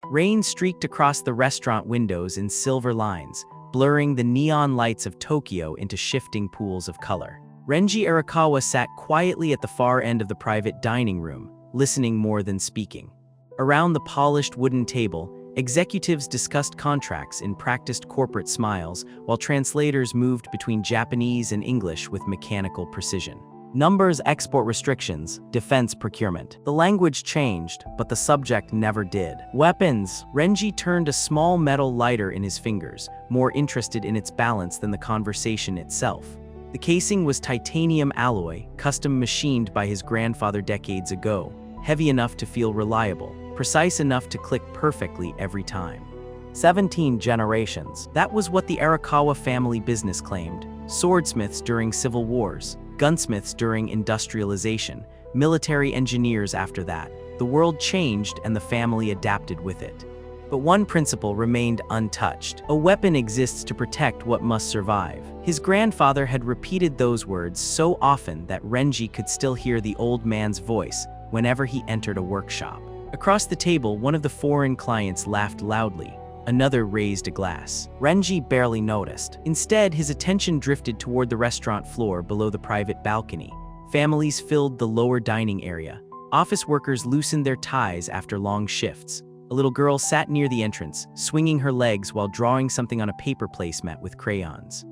Rain streaked across the restaurant windows in silver lines, blurring the neon lights of Tokyo into shifting pools of color. Renji Arakawa sat quietly at the far end of the private dining room, listening more than speaking. Around the polished wooden table, executives discussed contracts in practiced corporate smiles, while translators moved between Japanese and English with mechanical precision. Numbers, export restrictions, defense procurement. The language changed, but the subject never did. Weapons. Renji turned a small metal lighter in his fingers, more interested in its balance than the conversation itself. The casing was titanium alloy, custom machined by his grandfather decades ago, heavy enough to feel reliable, precise enough to click perfectly every time. 17 generations. That was what the Arakawa family business claimed. Swordsmiths during civil wars, gunsmiths during industrialization, military engineers after that. The world changed and the family adapted with it. But one principle remained untouched. A weapon exists to protect what must survive. His grandfather had repeated those words so often that Renji could still hear the old man's voice whenever he entered a workshop. Across the table, one of the foreign clients laughed loudly. Another raised a glass. Renji barely noticed. Instead, his attention drifted toward the restaurant floor below the private balcony. Families filled the lower dining area. Office workers loosened their ties after long shifts. A little girl sat near the entrance, swinging her legs while drawing something on a paper placemat with crayons.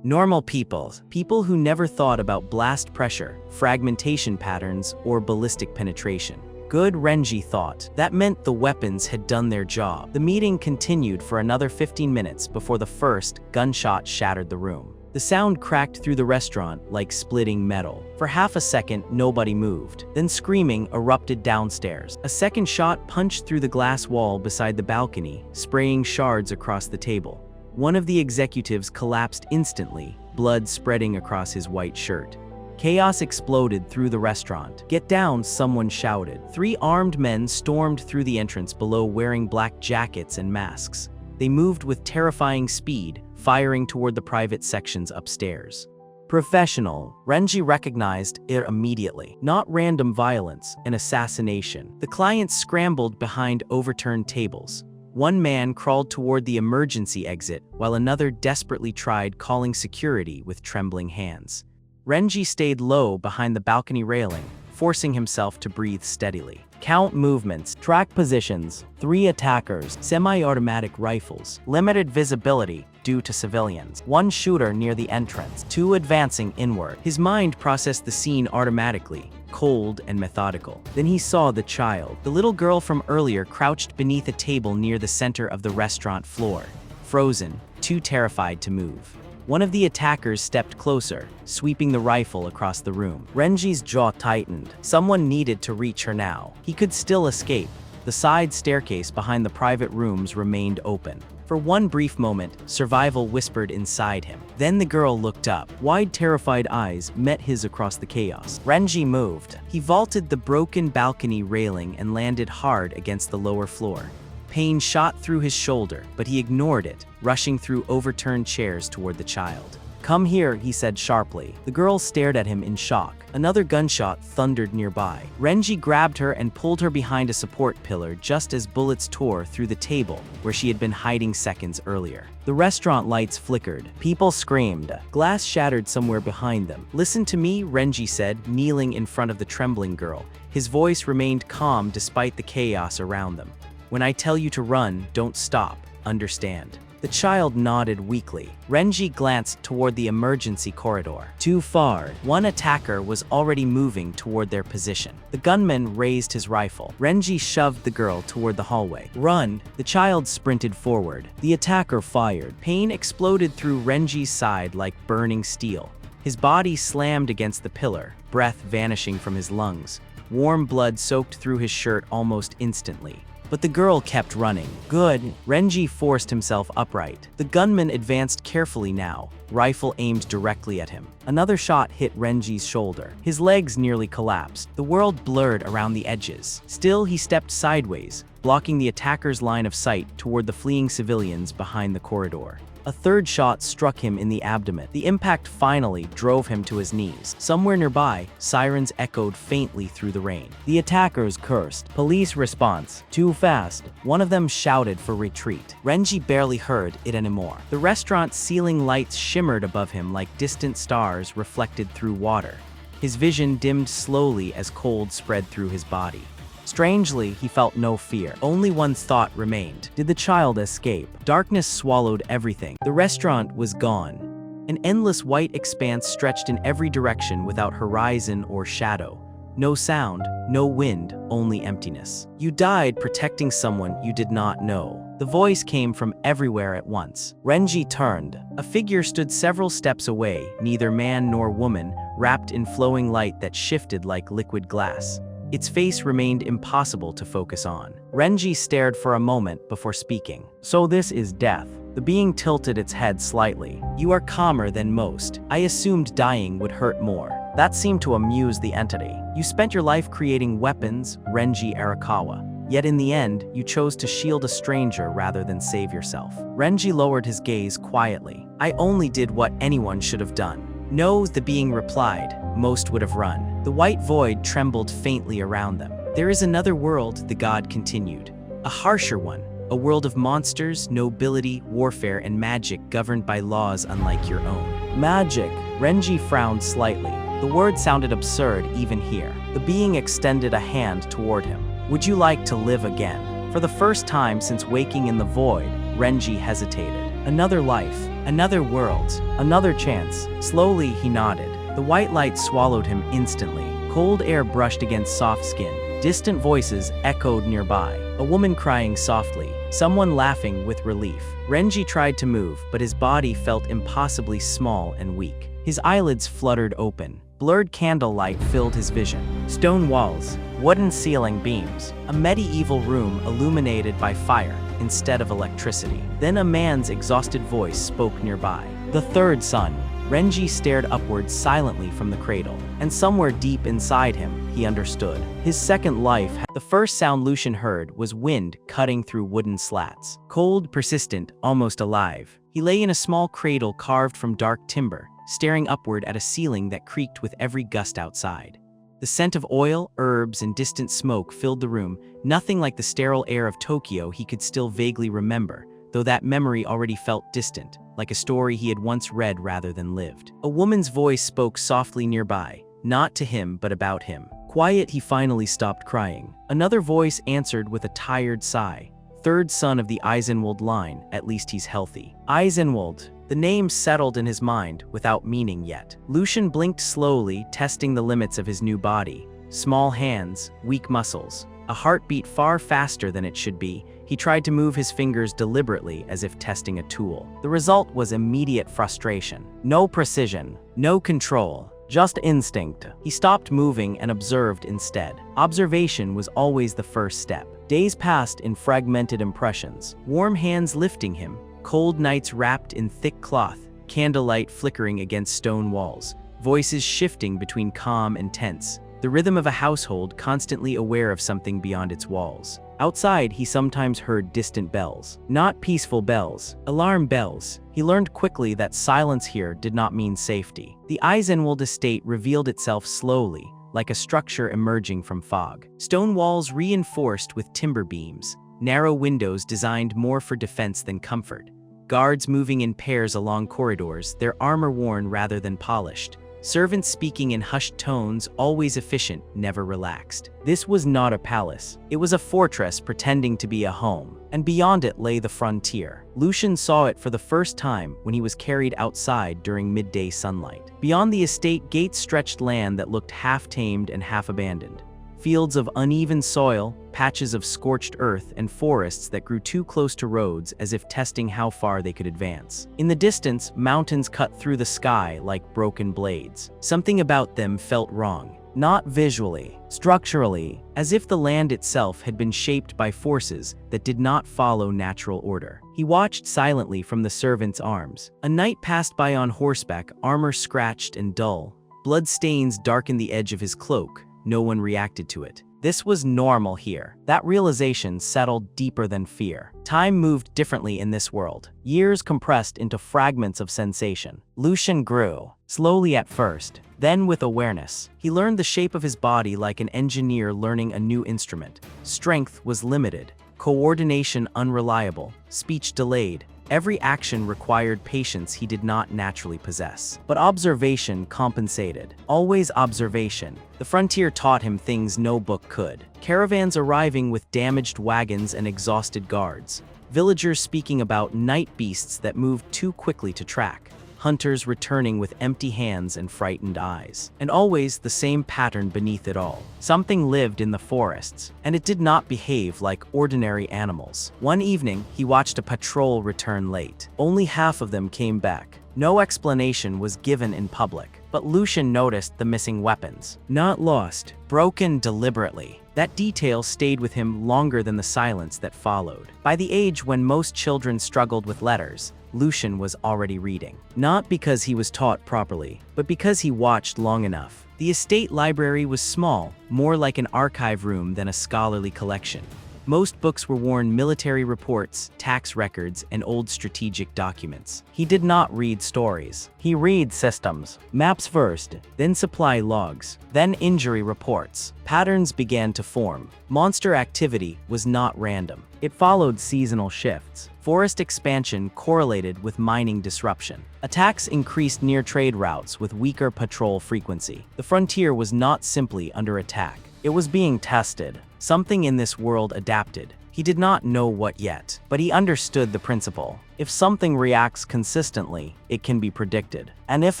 Normal people who never thought about blast pressure, fragmentation patterns, or ballistic penetration. Good, Renji thought. That meant the weapons had done their job. The meeting continued for another 15 minutes before the first gunshot shattered the room. The sound cracked through the restaurant like splitting metal. For half a second, nobody moved. Then screaming erupted downstairs. A second shot punched through the glass wall beside the balcony, spraying shards across the table. One of the executives collapsed instantly, blood spreading across his white shirt. Chaos exploded through the restaurant. "Get down," someone shouted. 3 armed men stormed through the entrance below wearing black jackets and masks. They moved with terrifying speed, firing toward the private sections upstairs. Professional. Renji recognized it immediately. Not random violence, an assassination. The clients scrambled behind overturned tables. One man crawled toward the emergency exit, while another desperately tried calling security with trembling hands. Renji stayed low behind the balcony railing, forcing himself to breathe steadily. Count movements, track positions, 3 attackers, semi-automatic rifles, limited visibility due to civilians, 1 shooter near the entrance, 2 advancing inward. His mind processed the scene automatically, cold and methodical. Then he saw the child. The little girl from earlier crouched beneath a table near the center of the restaurant floor, frozen, too terrified to move. One of the attackers stepped closer, sweeping the rifle across the room. Renji's jaw tightened. Someone needed to reach her now. He could still escape. The side staircase behind the private rooms remained open. For one brief moment, survival whispered inside him. Then the girl looked up. Wide, terrified eyes met his across the chaos. Renji moved. He vaulted the broken balcony railing and landed hard against the lower floor. Pain shot through his shoulder, but he ignored it, rushing through overturned chairs toward the child. "Come here," he said sharply. The girl stared at him in shock. Another gunshot thundered nearby. Renji grabbed her and pulled her behind a support pillar just as bullets tore through the table where she had been hiding seconds earlier. The restaurant lights flickered. People screamed. Glass shattered somewhere behind them. "Listen to me," Renji said, kneeling in front of the trembling girl. His voice remained calm despite the chaos around them. "When I tell you to run, don't stop. Understand?" The child nodded weakly. Renji glanced toward the emergency corridor. Too far. One attacker was already moving toward their position. The gunman raised his rifle. Renji shoved the girl toward the hallway. "Run!" The child sprinted forward. The attacker fired. Pain exploded through Renji's side like burning steel. His body slammed against the pillar, breath vanishing from his lungs. Warm blood soaked through his shirt almost instantly. But the girl kept running. "Good." Renji forced himself upright. The gunman advanced carefully now, rifle aimed directly at him. Another shot hit Renji's shoulder. His legs nearly collapsed. The world blurred around the edges. Still, he stepped sideways, blocking the attacker's line of sight toward the fleeing civilians behind the corridor. A third shot struck him in the abdomen. The impact finally drove him to his knees. Somewhere nearby, sirens echoed faintly through the rain. The attackers cursed. Police response. Too fast. One of them shouted for retreat. Renji barely heard it anymore. The restaurant's ceiling lights shimmered above him like distant stars reflected through water. His vision dimmed slowly as cold spread through his body. Strangely, he felt no fear. Only one thought remained. Did the child escape? Darkness swallowed everything. The restaurant was gone. An endless white expanse stretched in every direction without horizon or shadow. No sound, no wind, only emptiness. You died protecting someone you did not know. The voice came from everywhere at once. Renji turned. A figure stood several steps away, neither man nor woman, wrapped in flowing light that shifted like liquid glass. Its face remained impossible to focus on. Renji stared for a moment before speaking. So this is death. The being tilted its head slightly. You are calmer than most. I assumed dying would hurt more. That seemed to amuse the entity. You spent your life creating weapons, Renji Arakawa. Yet in the end, you chose to shield a stranger rather than save yourself. Renji lowered his gaze quietly. I only did what anyone should have done. No, the being replied. Most would have run. The white void trembled faintly around them. There is another world, the god continued. A harsher one. A world of monsters, nobility, warfare, and magic governed by laws unlike your own. Magic. Renji frowned slightly. The word sounded absurd even here. The being extended a hand toward him. Would you like to live again? For the first time since waking in the void, Renji hesitated. Another life, another world, another chance. Slowly he nodded. The white light swallowed him instantly. Cold air brushed against soft skin. Distant voices echoed nearby. A woman crying softly, someone laughing with relief. Renji tried to move, but his body felt impossibly small and weak. His eyelids fluttered open. Blurred candlelight filled his vision. Stone walls, wooden ceiling beams, a medieval room illuminated by fire instead of electricity. Then a man's exhausted voice spoke nearby. The third son. Renji stared upwards silently from the cradle, and somewhere deep inside him, he understood. His second life. The first sound Lucian heard was wind cutting through wooden slats. Cold, persistent, almost alive. He lay in a small cradle carved from dark timber, staring upward at a ceiling that creaked with every gust outside. The scent of oil, herbs, and distant smoke filled the room, nothing like the sterile air of Tokyo he could still vaguely remember, though that memory already felt distant, like a story he had once read rather than lived. A woman's voice spoke softly nearby, not to him but about him. Quiet, he finally stopped crying. Another voice answered with a tired sigh. Third son of the Eisenwald line, at least he's healthy. Eisenwald. The name settled in his mind, without meaning yet. Lucian blinked slowly, testing the limits of his new body. Small hands, weak muscles, a heartbeat far faster than it should be. He tried to move his fingers deliberately as if testing a tool. The result was immediate frustration. No precision, no control, just instinct. He stopped moving and observed instead. Observation was always the first step. Days passed in fragmented impressions. Warm hands lifting him, cold nights wrapped in thick cloth, candlelight flickering against stone walls, voices shifting between calm and tense, the rhythm of a household constantly aware of something beyond its walls. Outside, he sometimes heard distant bells. Not peaceful bells, alarm bells. He learned quickly that silence here did not mean safety. The Eisenwald estate revealed itself slowly, like a structure emerging from fog. Stone walls reinforced with timber beams, narrow windows designed more for defense than comfort. Guards moving in pairs along corridors, their armor worn rather than polished. Servants speaking in hushed tones, always efficient, never relaxed. This was not a palace. It was a fortress pretending to be a home, and beyond it lay the frontier. Lucian saw it for the first time when he was carried outside during midday sunlight. Beyond the estate, gates stretched land that looked half-tamed and half-abandoned. Fields of uneven soil, patches of scorched earth, and forests that grew too close to roads as if testing how far they could advance. In the distance, mountains cut through the sky like broken blades. Something about them felt wrong. Not visually, structurally, as if the land itself had been shaped by forces that did not follow natural order. He watched silently from the servant's arms. A knight passed by on horseback, armor scratched and dull. Blood stains darkened the edge of his cloak. No one reacted to it. This was normal here. That realization settled deeper than fear. Time moved differently in this world. Years compressed into fragments of sensation. Lucian grew, slowly at first, then with awareness. He learned the shape of his body like an engineer learning a new instrument. Strength was limited, coordination unreliable, speech delayed. Every action required patience he did not naturally possess. But observation compensated. Always observation. The frontier taught him things no book could. Caravans arriving with damaged wagons and exhausted guards. Villagers speaking about night beasts that moved too quickly to track. Hunters returning with empty hands and frightened eyes. And always the same pattern beneath it all. Something lived in the forests, and it did not behave like ordinary animals. One evening, he watched a patrol return late. Only half of them came back. No explanation was given in public, but Lucian noticed the missing weapons. Not lost, broken deliberately. That detail stayed with him longer than the silence that followed. By the age when most children struggled with letters, Lucian was already reading. Not because he was taught properly, but because he watched long enough. The estate library was small, more like an archive room than a scholarly collection. Most books were worn military reports, tax records, and old strategic documents. He did not read stories. He read systems. Maps first, then supply logs, then injury reports. Patterns began to form. Monster activity was not random. It followed seasonal shifts. Forest expansion correlated with mining disruption. Attacks increased near trade routes with weaker patrol frequency. The frontier was not simply under attack. It was being tested. Something in this world adapted. He did not know what yet, but he understood the principle. If something reacts consistently, it can be predicted. And if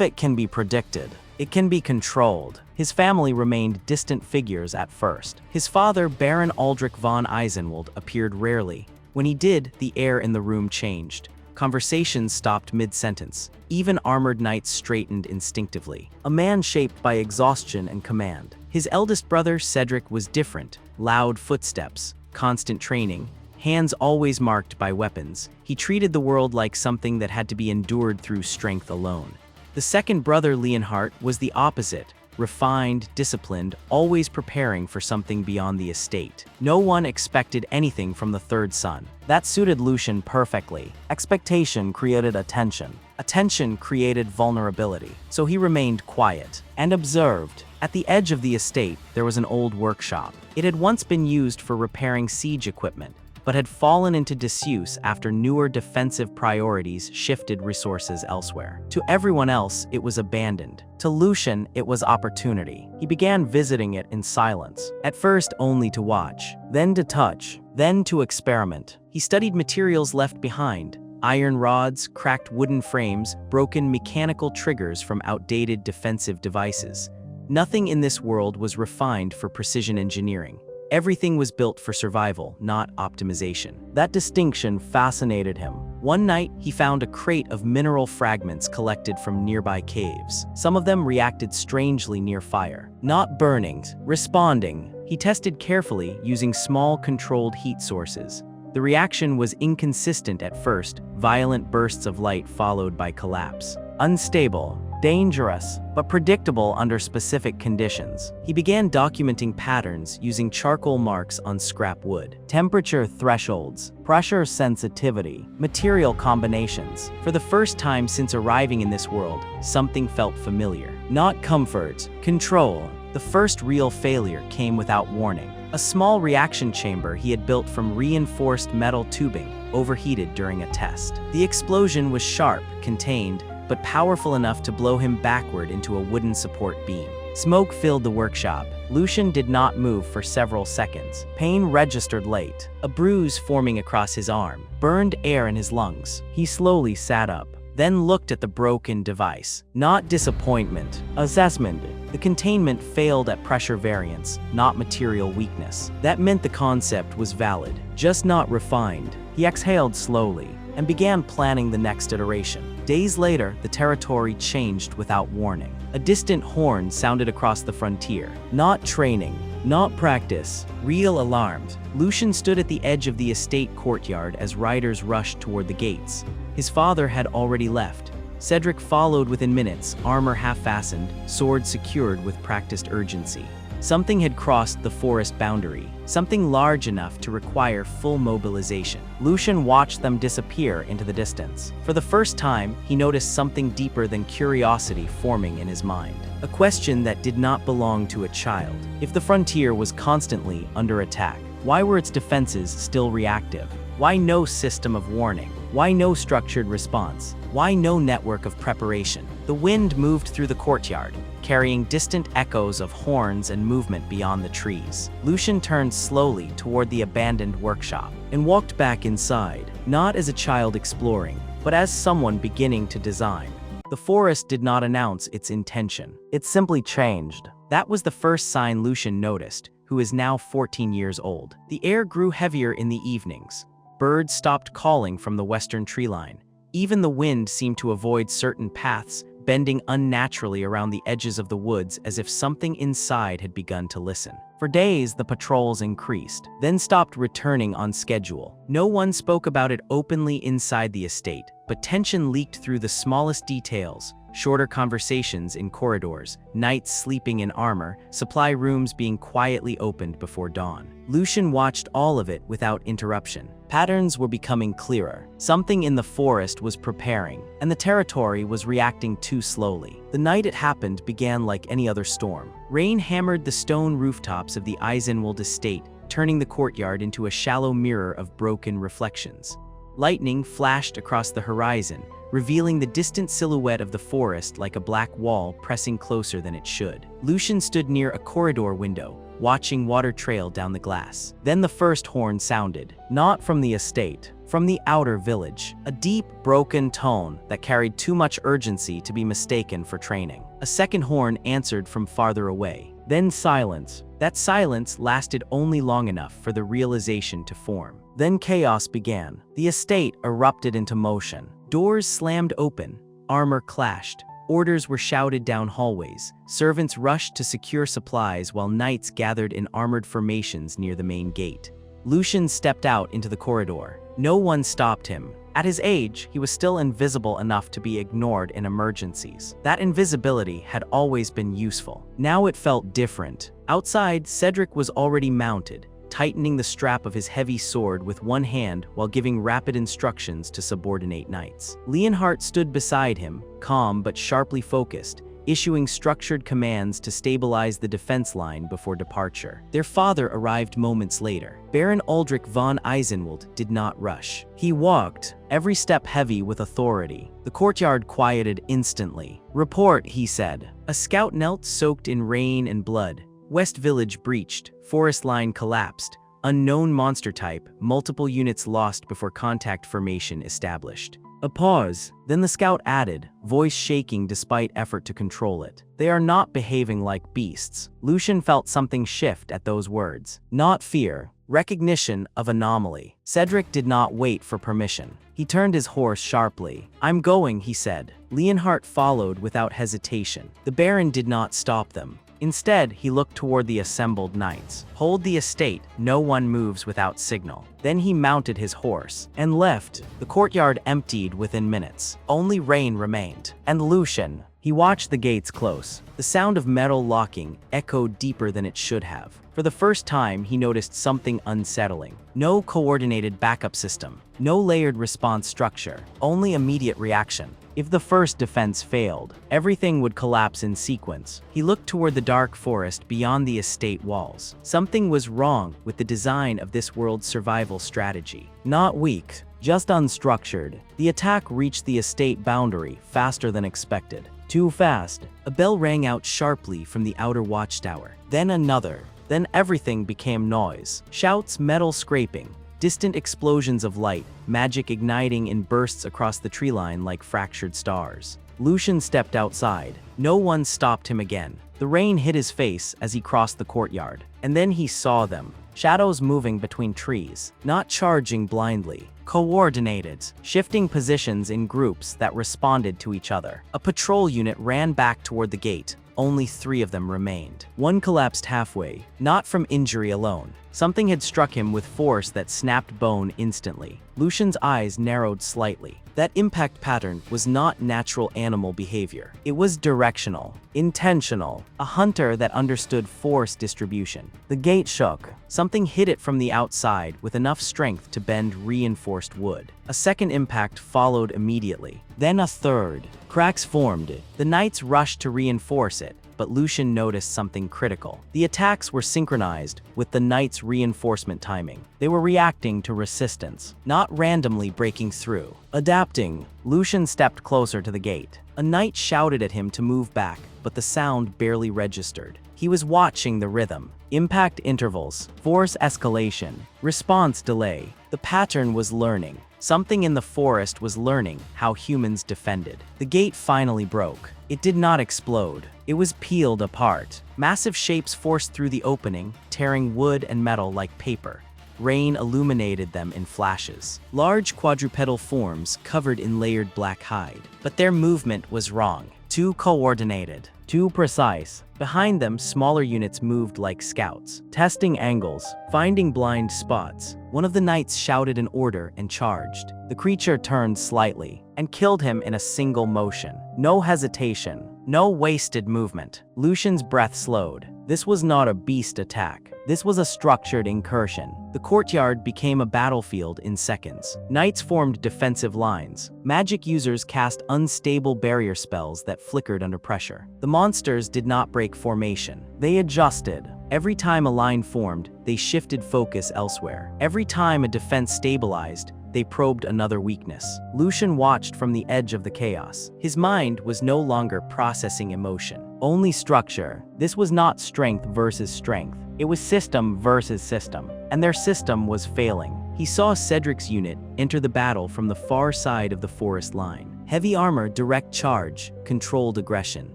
it can be predicted, it can be controlled. His family remained distant figures at first. His father, Baron Aldrich von Eisenwald, appeared rarely. When he did, the air in the room changed. Conversations stopped mid-sentence. Even armored knights straightened instinctively. A man shaped by exhaustion and command. His eldest brother, Cedric, was different. Loud footsteps, constant training, hands always marked by weapons. He treated the world like something that had to be endured through strength alone. The second brother, Leonhardt, was the opposite. Refined, disciplined, always preparing for something beyond the estate. No one expected anything from the third son. That suited Lucian perfectly. Expectation created attention. Attention created vulnerability. So he remained quiet and observed. At the edge of the estate, there was an old workshop. It had once been used for repairing siege equipment, but had fallen into disuse after newer defensive priorities shifted resources elsewhere. To everyone else, it was abandoned. To Lucian, it was opportunity. He began visiting it in silence, at first only to watch, then to touch, then to experiment. He studied materials left behind: iron rods, cracked wooden frames, broken mechanical triggers from outdated defensive devices. Nothing in this world was refined for precision engineering. Everything was built for survival, not optimization. That distinction fascinated him. One night, he found a crate of mineral fragments collected from nearby caves. Some of them reacted strangely near fire. Not burning, responding. He tested carefully using small controlled heat sources. The reaction was inconsistent at first, violent bursts of light followed by collapse. Unstable, dangerous, but predictable under specific conditions. He began documenting patterns using charcoal marks on scrap wood, temperature thresholds, pressure sensitivity, material combinations. For the first time since arriving in this world, something felt familiar. Not comfort, control. The first real failure came without warning. A small reaction chamber he had built from reinforced metal tubing overheated during a test. The explosion was sharp, contained, but powerful enough to blow him backward into a wooden support beam. Smoke filled the workshop. Lucian did not move for several seconds. Pain registered late. A bruise forming across his arm. Burned air in his lungs. He slowly sat up, then looked at the broken device. Not disappointment. Assessment. The containment failed at pressure variance, not material weakness. That meant the concept was valid, just not refined. He exhaled slowly and began planning the next iteration. Days later, the territory changed without warning. A distant horn sounded across the frontier. Not training, not practice, real alarms. Lucian stood at the edge of the estate courtyard as riders rushed toward the gates. His father had already left. Cedric followed within minutes, armor half-fastened, sword secured with practiced urgency. Something had crossed the forest boundary, something large enough to require full mobilization. Lucian watched them disappear into the distance. For the first time, he noticed something deeper than curiosity forming in his mind. A question that did not belong to a child. If the frontier was constantly under attack, why were its defenses still reactive? Why no system of warning? Why no structured response? Why no network of preparation? The wind moved through the courtyard, carrying distant echoes of horns and movement beyond the trees. Lucian turned slowly toward the abandoned workshop and walked back inside, not as a child exploring, but as someone beginning to design. The forest did not announce its intention. It simply changed. That was the first sign Lucian noticed, who is now 14 years old. The air grew heavier in the evenings. Birds stopped calling from the western tree line. Even the wind seemed to avoid certain paths, bending unnaturally around the edges of the woods as if something inside had begun to listen. For days, the patrols increased, then stopped returning on schedule. No one spoke about it openly inside the estate, but tension leaked through the smallest details. Shorter conversations in corridors, knights sleeping in armor, supply rooms being quietly opened before dawn. Lucian watched all of it without interruption. Patterns were becoming clearer. Something in the forest was preparing, and the territory was reacting too slowly. The night it happened began like any other storm. Rain hammered the stone rooftops of the Isenwald estate, turning the courtyard into a shallow mirror of broken reflections. Lightning flashed across the horizon, revealing the distant silhouette of the forest like a black wall pressing closer than it should. Lucian stood near a corridor window, watching water trail down the glass. Then the first horn sounded, not from the estate, from the outer village, a deep, broken tone that carried too much urgency to be mistaken for training. A second horn answered from farther away. Then silence. That silence lasted only long enough for the realization to form. Then chaos began. The estate erupted into motion. Doors slammed open, armor clashed, orders were shouted down hallways, servants rushed to secure supplies while knights gathered in armored formations near the main gate. Lucian stepped out into the corridor. No one stopped him. At his age, he was still invisible enough to be ignored in emergencies. That invisibility had always been useful. Now it felt different. Outside, Cedric was already mounted, tightening the strap of his heavy sword with one hand while giving rapid instructions to subordinate knights. Leonhardt stood beside him, calm but sharply focused, issuing structured commands to stabilize the defense line before departure. Their father arrived moments later. Baron Aldrich von Isenwald did not rush. He walked, every step heavy with authority. The courtyard quieted instantly. "Report," he said. A scout knelt soaked in rain and blood. West Village breached, forest line collapsed, unknown monster type, multiple units lost before contact formation established. A pause, then the scout added, voice shaking despite effort to control it. "They are not behaving like beasts." Lucian felt something shift at those words. Not fear, recognition of anomaly. Cedric did not wait for permission. He turned his horse sharply. "I'm going," he said. Leonhardt followed without hesitation. The Baron did not stop them. Instead, he looked toward the assembled knights. "Hold the estate, no one moves without signal." Then he mounted his horse and left. The courtyard emptied within minutes. Only rain remained. And Lucian. He watched the gates close. The sound of metal locking echoed deeper than it should have. For the first time, he noticed something unsettling. No coordinated backup system. No layered response structure. Only immediate reaction. If the first defense failed, everything would collapse in sequence. He looked toward the dark forest beyond the estate walls. Something was wrong with the design of this world's survival strategy. Not weak, just unstructured. The attack reached the estate boundary faster than expected. Too fast. A bell rang out sharply from the outer watchtower. Then another. Then everything became noise. Shouts, metal scraping. Distant explosions of light, magic igniting in bursts across the tree line like fractured stars. Lucian stepped outside. No one stopped him again. The rain hit his face as he crossed the courtyard. And then he saw them. Shadows moving between trees, not charging blindly. Coordinated, shifting positions in groups that responded to each other. A patrol unit ran back toward the gate. Only 3 of them remained. One collapsed halfway, not from injury alone, Something had struck him with force that snapped bone instantly. Lucian's eyes narrowed slightly. That impact pattern was not natural animal behavior. It was directional, intentional, a hunter that understood force distribution. The gate shook. Something hit it from the outside with enough strength to bend reinforced wood. A second impact followed immediately. Then a third. Cracks formed. The knights rushed to reinforce it, but Lucian noticed something critical. The attacks were synchronized with the knights' reinforcement timing. They were reacting to resistance, not randomly breaking through. Adapting, Lucian stepped closer to the gate. A knight shouted at him to move back, but the sound barely registered. He was watching the rhythm. Impact intervals, force escalation, response delay. The pattern was learning. Something in the forest was learning how humans defended. The gate finally broke. It did not explode. It was peeled apart. Massive shapes forced through the opening, tearing wood and metal like paper. Rain illuminated them in flashes. Large quadrupedal forms covered in layered black hide. But their movement was wrong. Too coordinated. Too precise. Behind them, smaller units moved like scouts, testing angles, finding blind spots. One of the knights shouted an order and charged. The creature turned slightly and killed him in a single motion. No hesitation, no wasted movement. Lucian's breath slowed. This was not a beast attack. This was a structured incursion. The courtyard became a battlefield in seconds. Knights formed defensive lines. Magic users cast unstable barrier spells that flickered under pressure. The monsters did not break formation. They adjusted. Every time a line formed, they shifted focus elsewhere. Every time a defense stabilized, they probed another weakness. Lucian watched from the edge of the chaos. His mind was no longer processing emotion, only structure. This was not strength versus strength. It was system versus system, and their system was failing. He saw Cedric's unit enter the battle from the far side of the forest line. Heavy armor, direct charge, controlled aggression.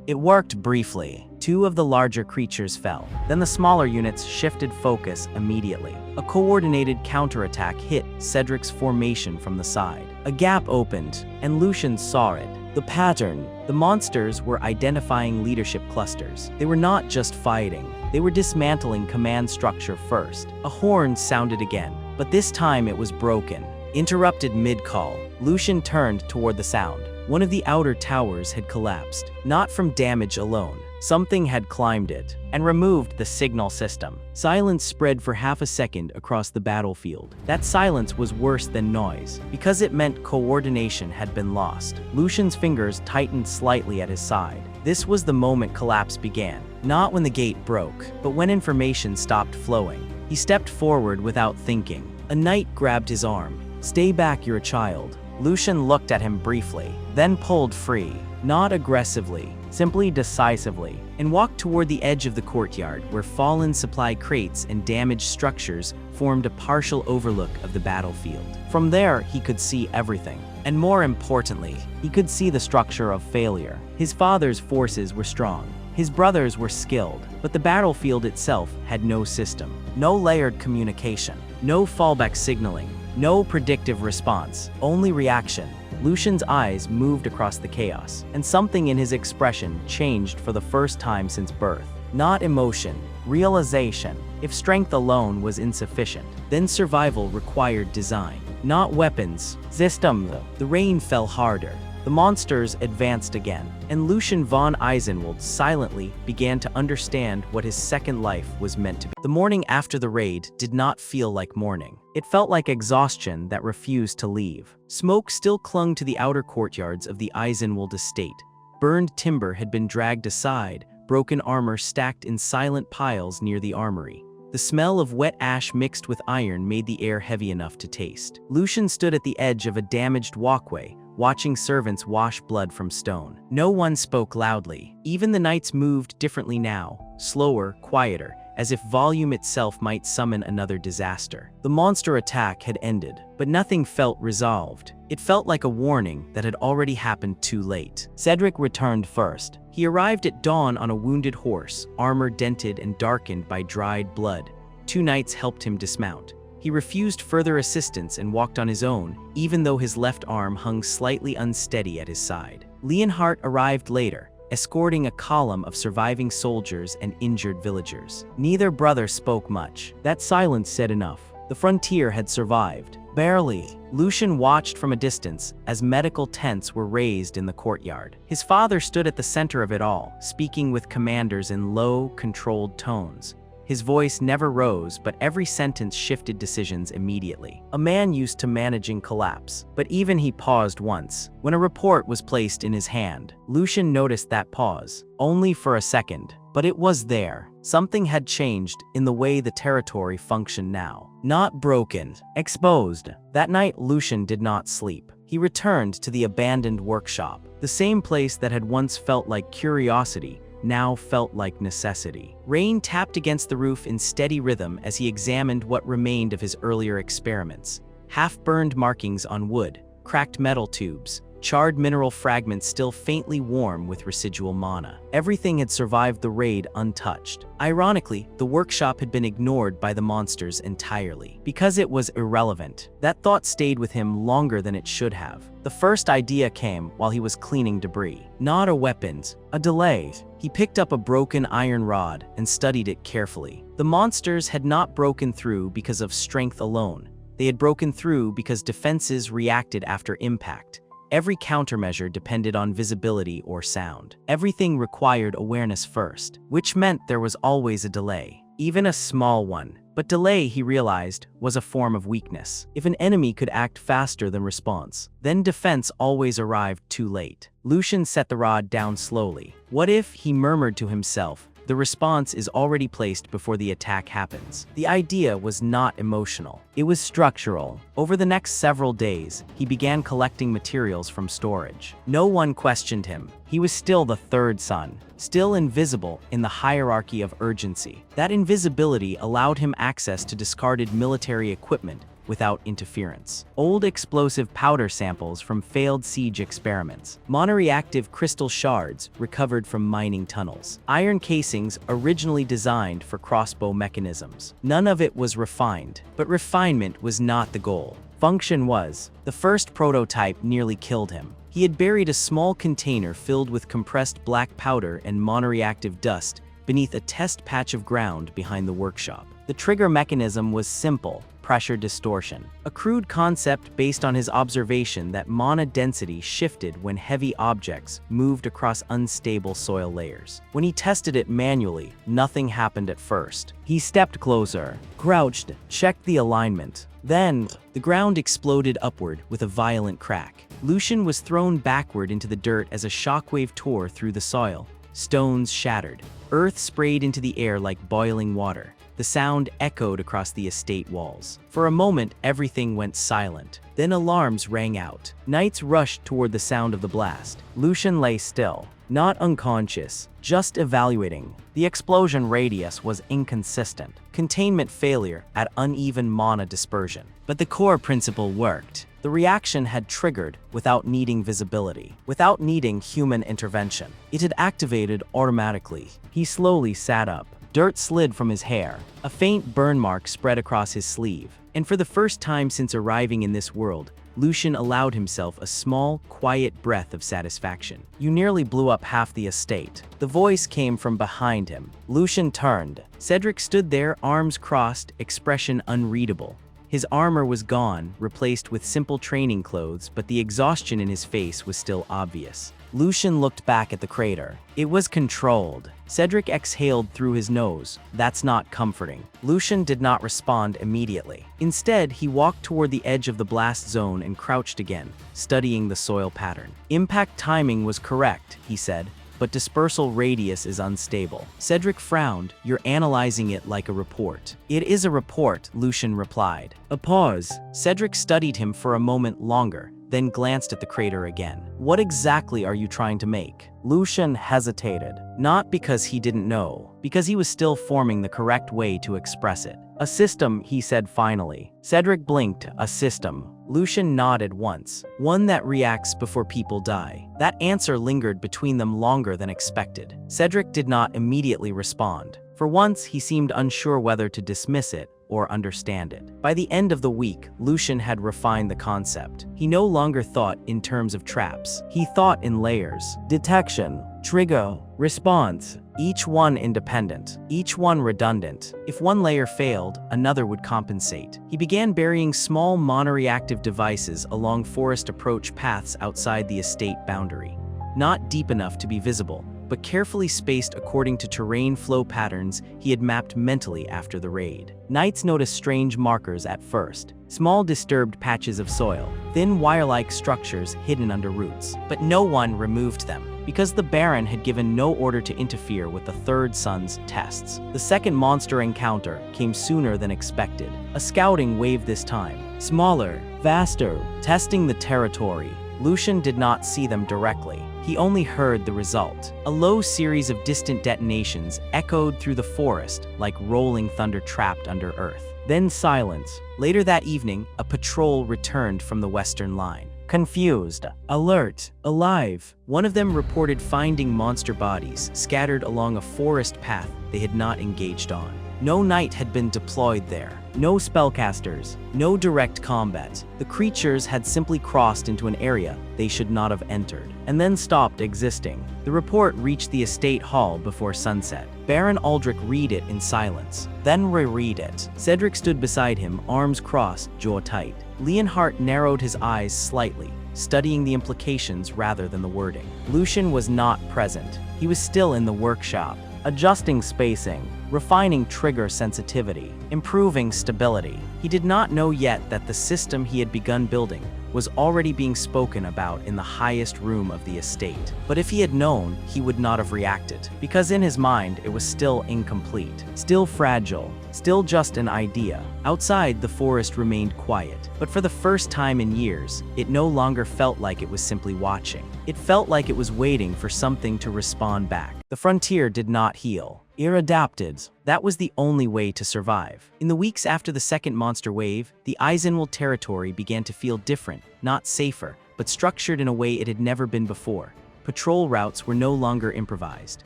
It worked briefly. Two of the larger creatures fell. Then the smaller units shifted focus immediately. A coordinated counterattack hit Cedric's formation from the side. A gap opened, and Lucian saw it. The pattern. The monsters were identifying leadership clusters. They were not just fighting. They were dismantling command structure first. A horn sounded again, but this time it was broken. Interrupted mid-call, Lucian turned toward the sound. One of the outer towers had collapsed, not from damage alone. Something had climbed it and removed the signal system. Silence spread for half a second across the battlefield. That silence was worse than noise, because it meant coordination had been lost. Lucian's fingers tightened slightly at his side. This was the moment collapse began, not when the gate broke, but when information stopped flowing. He stepped forward without thinking. A knight grabbed his arm. "Stay back, you're a child." Lucian looked at him briefly, then pulled free, not aggressively, simply decisively, and walked toward the edge of the courtyard where fallen supply crates and damaged structures formed a partial overlook of the battlefield. From there, he could see everything. And more importantly, he could see the structure of failure. His father's forces were strong. His brothers were skilled, but the battlefield itself had no system, no layered communication, no fallback signaling, no predictive response, only reaction. Lucian's eyes moved across the chaos, and something in his expression changed for the first time since birth. Not emotion, realization. If strength alone was insufficient, then survival required design. Not weapons, system. The rain fell harder. The monsters advanced again, and Lucian von Eisenwald silently began to understand what his second life was meant to be. The morning after the raid did not feel like morning. It felt like exhaustion that refused to leave. Smoke still clung to the outer courtyards of the Eisenwald estate. Burned timber had been dragged aside, broken armor stacked in silent piles near the armory. The smell of wet ash mixed with iron made the air heavy enough to taste. Lucian stood at the edge of a damaged walkway, watching servants wash blood from stone. No one spoke loudly. Even the knights moved differently now, slower, quieter, as if volume itself might summon another disaster. The monster attack had ended, but nothing felt resolved. It felt like a warning that had already happened too late. Cedric returned first. He arrived at dawn on a wounded horse, armor dented and darkened by dried blood. Two knights helped him dismount. He refused further assistance and walked on his own, even though his left arm hung slightly unsteady at his side. Leonhardt arrived later, escorting a column of surviving soldiers and injured villagers. Neither brother spoke much. That silence said enough. The frontier had survived. Barely. Lucian watched from a distance as medical tents were raised in the courtyard. His father stood at the center of it all, speaking with commanders in low, controlled tones. His voice never rose, but every sentence shifted decisions immediately. A man used to managing collapse. But even he paused once. When a report was placed in his hand, Lucian noticed that pause. Only for a second. But it was there. Something had changed in the way the territory functioned now. Not broken, exposed. That night, Lucian did not sleep. He returned to the abandoned workshop. The same place that had once felt like curiosity now felt like necessity. Rain tapped against the roof in steady rhythm as he examined what remained of his earlier experiments. Half-burned markings on wood, cracked metal tubes, charred mineral fragments still faintly warm with residual mana. Everything had survived the raid untouched. Ironically, the workshop had been ignored by the monsters entirely. Because it was irrelevant, that thought stayed with him longer than it should have. The first idea came while he was cleaning debris. Not a weapons, a delay. He picked up a broken iron rod and studied it carefully. The monsters had not broken through because of strength alone. They had broken through because defenses reacted after impact. Every countermeasure depended on visibility or sound. Everything required awareness first, which meant there was always a delay, even a small one. But delay, he realized, was a form of weakness. If an enemy could act faster than response, then defense always arrived too late. Lucian set the rod down slowly. What if, he murmured to himself, the response is already placed before the attack happens? The idea was not emotional. It was structural. Over the next several days, he began collecting materials from storage. No one questioned him. He was still the third son, still invisible in the hierarchy of urgency. That invisibility allowed him access to discarded military equipment without interference. Old explosive powder samples from failed siege experiments. Monoreactive crystal shards recovered from mining tunnels. Iron casings originally designed for crossbow mechanisms. None of it was refined, but refinement was not the goal. Function was. The first prototype nearly killed him. He had buried a small container filled with compressed black powder and monoreactive dust beneath a test patch of ground behind the workshop. The trigger mechanism was simple: pressure distortion, a crude concept based on his observation that mana density shifted when heavy objects moved across unstable soil layers. When he tested it manually, nothing happened at first. He stepped closer, crouched, checked the alignment. Then, the ground exploded upward with a violent crack. Lucian was thrown backward into the dirt as a shockwave tore through the soil. Stones shattered. Earth sprayed into the air like boiling water. The sound echoed across the estate walls. For a moment, everything went silent. Then alarms rang out. Knights rushed toward the sound of the blast. Lucian lay still, not unconscious, just evaluating. The explosion radius was inconsistent. Containment failure at uneven mana dispersion. But the core principle worked. The reaction had triggered without needing visibility, without needing human intervention. It had activated automatically. He slowly sat up. Dirt slid from his hair. A faint burn mark spread across his sleeve. And for the first time since arriving in this world, Lucian allowed himself a small, quiet breath of satisfaction. "You nearly blew up half the estate." The voice came from behind him. Lucian turned. Cedric stood there, arms crossed, expression unreadable. His armor was gone, replaced with simple training clothes, but the exhaustion in his face was still obvious. Lucian looked back at the crater. It was controlled. Cedric exhaled through his nose. That's not comforting. Lucian did not respond immediately. Instead, he walked toward the edge of the blast zone and crouched again, studying the soil pattern. "Impact timing was correct," he said, "but dispersal radius is unstable." Cedric frowned. "You're analyzing it like a report." "It is a report," Lucian replied. A pause. Cedric studied him for a moment longer, then glanced at the crater again. "What exactly are you trying to make?" Lucian hesitated, not because he didn't know, because he was still forming the correct way to express it. "A system," he said finally. Cedric blinked. "A system." Lucian nodded once. "One that reacts before people die." That answer lingered between them longer than expected. Cedric did not immediately respond. For once, he seemed unsure whether to dismiss it or understand it. By the end of the week, Lucian had refined the concept. He no longer thought in terms of traps. He thought in layers. Detection, trigger, response. Each one independent, each one redundant. If one layer failed, another would compensate. He began burying small monoreactive devices along forest approach paths outside the estate boundary. Not deep enough to be visible, but carefully spaced according to terrain flow patterns he had mapped mentally after the raid. Knights noticed strange markers at first. Small disturbed patches of soil, thin wire-like structures hidden under roots. But no one removed them, because the Baron had given no order to interfere with the third son's tests. The second monster encounter came sooner than expected. A scouting wave this time. Smaller, vaster, testing the territory. Lucian did not see them directly. He only heard the result. A low series of distant detonations echoed through the forest like rolling thunder trapped under earth. Then silence. Later that evening, a patrol returned from the western line. Confused, alert, alive. One of them reported finding monster bodies scattered along a forest path they had not engaged on. No knight had been deployed there. No spellcasters, no direct combat. The creatures had simply crossed into an area they should not have entered, and then stopped existing. The report reached the estate hall before sunset. Baron Aldrich read it in silence, then reread it. Cedric stood beside him, arms crossed, jaw tight. Leonhardt narrowed his eyes slightly, studying the implications rather than the wording. Lucian was not present. He was still in the workshop, adjusting spacing, refining trigger sensitivity, improving stability. He did not know yet that the system he had begun building was already being spoken about in the highest room of the estate. But if he had known, he would not have reacted, because in his mind it was still incomplete, still fragile, still just an idea. Outside, the forest remained quiet, but for the first time in years, it no longer felt like it was simply watching. It felt like it was waiting for something to respond back. The frontier did not heal. It adapted. That was the only way to survive. In the weeks after the second monster wave, the Eisenwald territory began to feel different, not safer, but structured in a way it had never been before. Patrol routes were no longer improvised.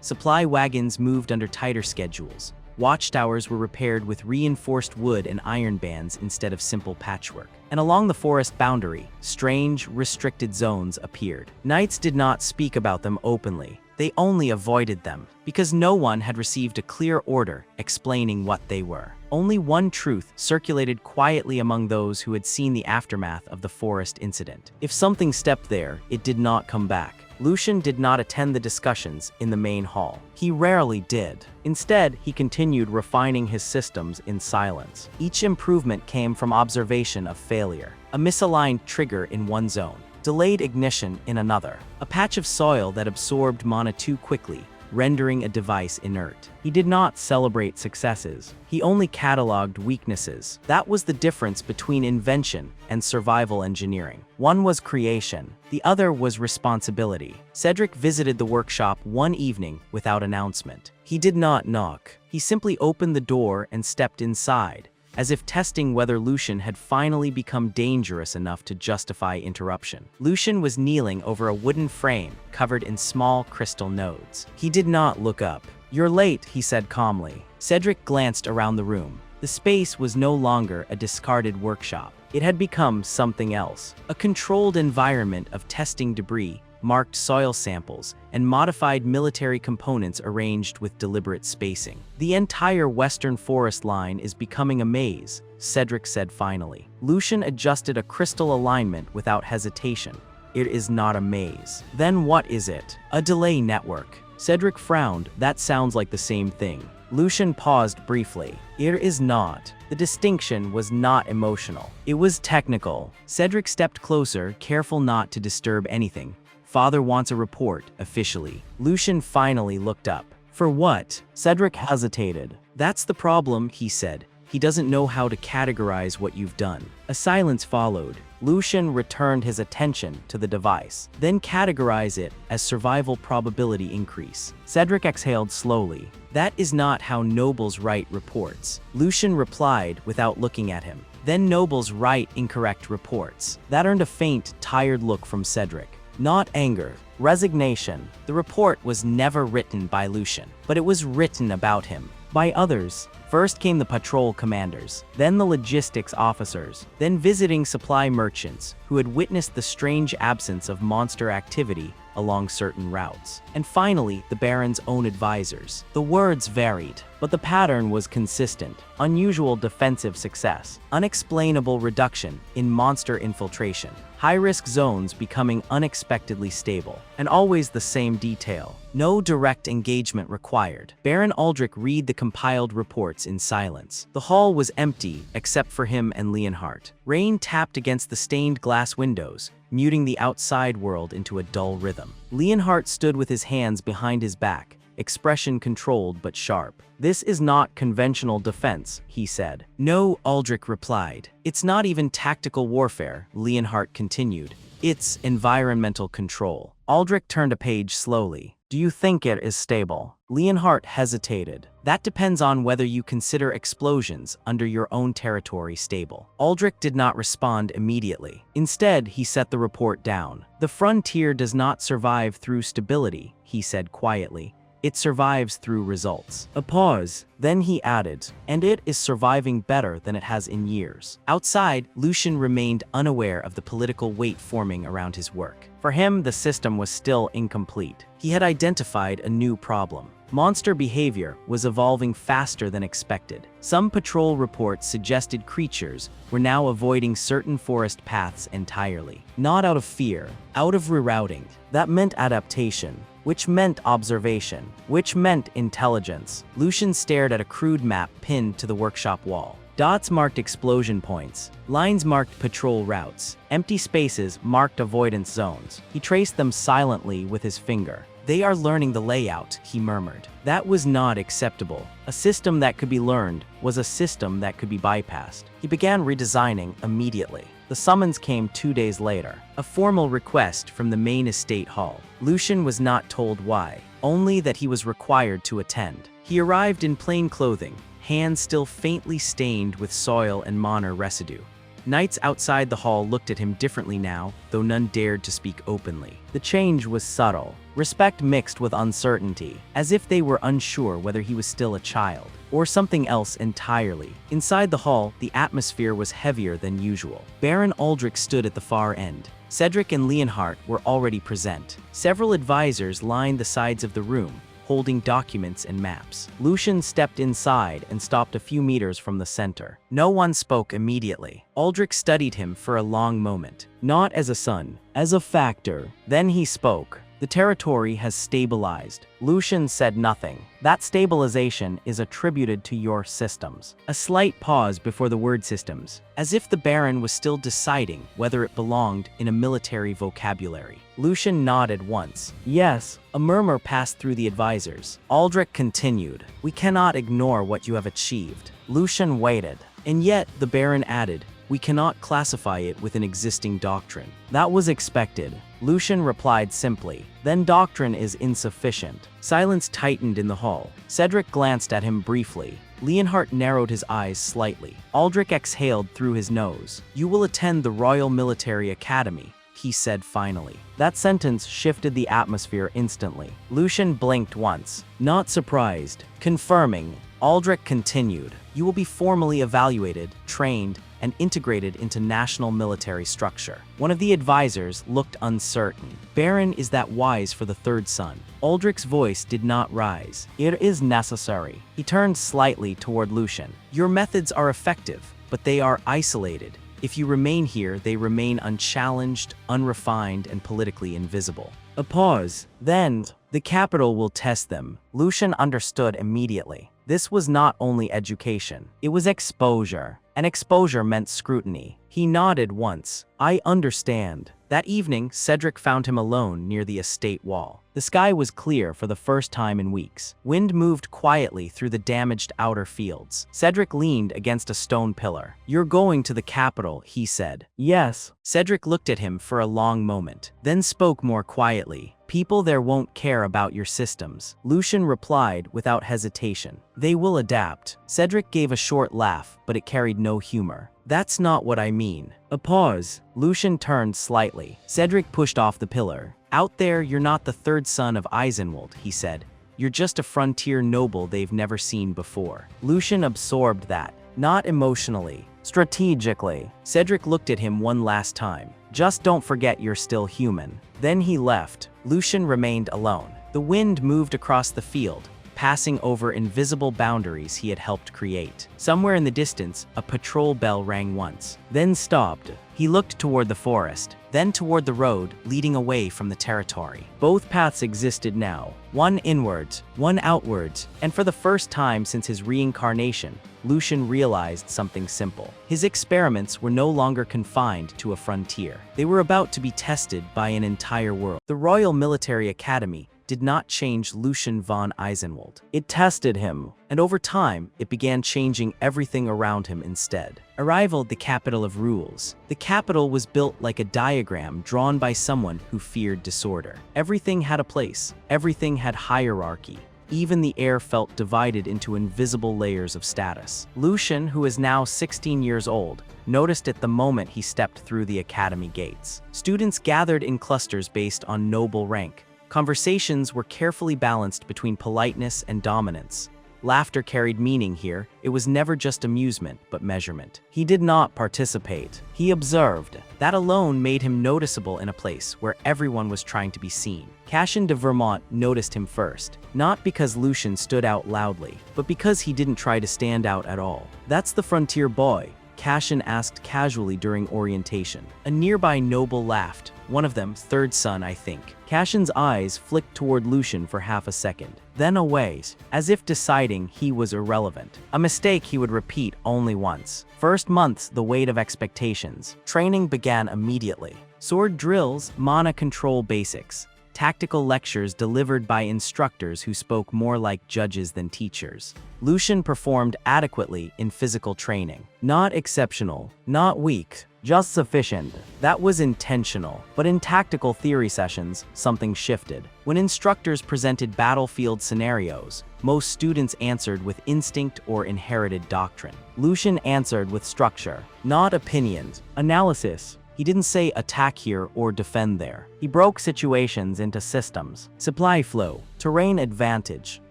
Supply wagons moved under tighter schedules. Watchtowers were repaired with reinforced wood and iron bands instead of simple patchwork. And along the forest boundary, strange, restricted zones appeared. Knights did not speak about them openly. They only avoided them, because no one had received a clear order explaining what they were. Only one truth circulated quietly among those who had seen the aftermath of the forest incident. If something stepped there, it did not come back. Lucian did not attend the discussions in the main hall. He rarely did. Instead, he continued refining his systems in silence. Each improvement came from observation of failure. A misaligned trigger in one zone, delayed ignition in another, a patch of soil that absorbed mana too quickly, rendering a device inert. He did not celebrate successes. He only cataloged weaknesses. That was the difference between invention and survival engineering. One was creation, the other was responsibility. Cedric visited the workshop one evening without announcement. He did not knock. He simply opened the door and stepped inside, as if testing whether Lucian had finally become dangerous enough to justify interruption. Lucian was kneeling over a wooden frame covered in small crystal nodes. He did not look up. "You're late," he said calmly. Cedric glanced around the room. The space was no longer a discarded workshop. It had become something else, a controlled environment of testing debris, marked soil samples, and modified military components arranged with deliberate spacing. "The entire western forest line is becoming a maze," Cedric said finally. Lucian adjusted a crystal alignment without hesitation. "It is not a maze." "Then what is it?" "A delay network." Cedric frowned. "That sounds like the same thing." Lucian paused briefly. "It is not." The distinction was not emotional. It was technical. Cedric stepped closer, careful not to disturb anything. "Father wants a report, officially." Lucian finally looked up. "For what?" Cedric hesitated. "That's the problem," he said. "He doesn't know how to categorize what you've done." A silence followed. Lucian returned his attention to the device. "Then categorize it as survival probability increase." Cedric exhaled slowly. "That is not how nobles write reports." Lucian replied without looking at him. "Then nobles write incorrect reports." That earned a faint, tired look from Cedric. Not anger, resignation. The report was never written by Lucian, but it was written about him. By others. First came the patrol commanders, then the logistics officers, then visiting supply merchants who had witnessed the strange absence of monster activity along certain routes. And finally, the Baron's own advisors. The words varied, but the pattern was consistent. Unusual defensive success, unexplainable reduction in monster infiltration, high-risk zones becoming unexpectedly stable, and always the same detail. No direct engagement required. Baron Aldrich read the compiled reports in silence. The hall was empty except for him and Leonhardt. Rain tapped against the stained glass windows, muting the outside world into a dull rhythm. Leonhardt stood with his hands behind his back, expression controlled but sharp. "This is not conventional defense," he said. "No," Aldrich replied. "It's not even tactical warfare," Leonhardt continued. "It's environmental control." Aldrich turned a page slowly. "Do you think it is stable?" Leonhardt hesitated. "That depends on whether you consider explosions under your own territory stable." Aldrich did not respond immediately. Instead, he set the report down. "The frontier does not survive through stability," he said quietly. "It survives through results." A pause. Then he added, "And it is surviving better than it has in years." Outside, Lucian remained unaware of the political weight forming around his work. For him, the system was still incomplete. He had identified a new problem. Monster behavior was evolving faster than expected. Some patrol reports suggested creatures were now avoiding certain forest paths entirely. Not out of fear, out of rerouting. That meant adaptation, which meant observation, which meant intelligence. Lucian stared at a crude map pinned to the workshop wall. Dots marked explosion points, lines marked patrol routes, empty spaces marked avoidance zones. He traced them silently with his finger. "They are learning the layout," he murmured. That was not acceptable. A system that could be learned was a system that could be bypassed. He began redesigning immediately. The summons came 2 days later. A formal request from the main estate hall. Lucian was not told why, only that he was required to attend. He arrived in plain clothing, hands still faintly stained with soil and manor residue. Knights outside the hall looked at him differently now, though none dared to speak openly. The change was subtle, respect mixed with uncertainty, as if they were unsure whether he was still a child, or something else entirely. Inside the hall, the atmosphere was heavier than usual. Baron Aldrich stood at the far end. Cedric and Leonhardt were already present. Several advisors lined the sides of the room, holding documents and maps. Lucian stepped inside and stopped a few meters from the center. No one spoke immediately. Aldrich studied him for a long moment. Not as a son, as a factor. Then he spoke. "The territory has stabilized." Lucian said nothing. "That stabilization is attributed to your systems." A slight pause before the word systems, as if the Baron was still deciding whether it belonged in a military vocabulary. Lucian nodded once. "Yes." A murmur passed through the advisors. Aldrich continued. "We cannot ignore what you have achieved." Lucian waited. "And yet," the Baron added, "we cannot classify it with an existing doctrine." That was expected. Lucian replied simply, "Then doctrine is insufficient." Silence tightened in the hall. Cedric glanced at him briefly. Leonhardt narrowed his eyes slightly. Aldrich exhaled through his nose. "You will attend the Royal Military Academy," he said finally. That sentence shifted the atmosphere instantly. Lucian blinked once, not surprised. Confirming, Aldrich continued, "You will be formally evaluated, trained, and integrated into national military structure." One of the advisors looked uncertain. "Baron, is that wise for the third son?" Aldrich's voice did not rise. "It is necessary." He turned slightly toward Lucian. "Your methods are effective, but they are isolated. If you remain here, they remain unchallenged, unrefined, and politically invisible." A pause. Then, "The capital will test them." Lucian understood immediately. This was not only education, it was exposure. And exposure meant scrutiny. He nodded once. "I understand." That evening, Cedric found him alone near the estate wall. The sky was clear for the first time in weeks. Wind moved quietly through the damaged outer fields. Cedric leaned against a stone pillar. "You're going to the capital," he said. "Yes." Cedric looked at him for a long moment, then spoke more quietly. "People there won't care about your systems." Lucian replied without hesitation. "They will adapt." Cedric gave a short laugh, but it carried no humor. "That's not what I mean." A pause. Lucian turned slightly. Cedric pushed off the pillar. "Out there, you're not the third son of Eisenwald," he said. You're just a frontier noble they've never seen before. Lucian absorbed that, not emotionally, strategically. Cedric looked at him one last time. Just don't forget you're still human. Then he left. Lucian remained alone. The wind moved across the field, passing over invisible boundaries he had helped create. Somewhere in the distance, a patrol bell rang once, then stopped. He looked toward the forest, then toward the road leading away from the territory. Both paths existed now, one inwards, one outwards, and for the first time since his reincarnation, Lucian realized something simple. His experiments were no longer confined to a frontier. They were about to be tested by an entire world. The Royal Military Academy did not change Lucian von Eisenwald. It tested him, and over time, it began changing everything around him instead. Arrival, the capital of rules. The capital was built like a diagram drawn by someone who feared disorder. Everything had a place. Everything had hierarchy. Even the air felt divided into invisible layers of status. Lucian, who is now 16 years old, noticed it the moment he stepped through the academy gates. Students gathered in clusters based on noble rank. Conversations were carefully balanced between politeness and dominance. Laughter carried meaning here. It was never just amusement, but measurement. He did not participate. He observed. That alone made him noticeable in a place where everyone was trying to be seen. Cassian de Vermont noticed him first, not because Lucian stood out loudly, but because he didn't try to stand out at all. "That's the frontier boy," Cassian asked casually during orientation. A nearby noble laughed. One of them, third son, I think. Cassian's eyes flicked toward Lucian for half a second, then away, as if deciding he was irrelevant. A mistake he would repeat only once. First months, the weight of expectations. Training began immediately. Sword drills, mana control basics. Tactical lectures delivered by instructors who spoke more like judges than teachers. Lucian performed adequately in physical training. Not exceptional, not weak, just sufficient. That was intentional. But in tactical theory sessions, something shifted. When instructors presented battlefield scenarios, most students answered with instinct or inherited doctrine. Lucian answered with structure, not opinions, analysis. He didn't say attack here or defend there. He broke situations into systems. Supply flow, terrain advantage,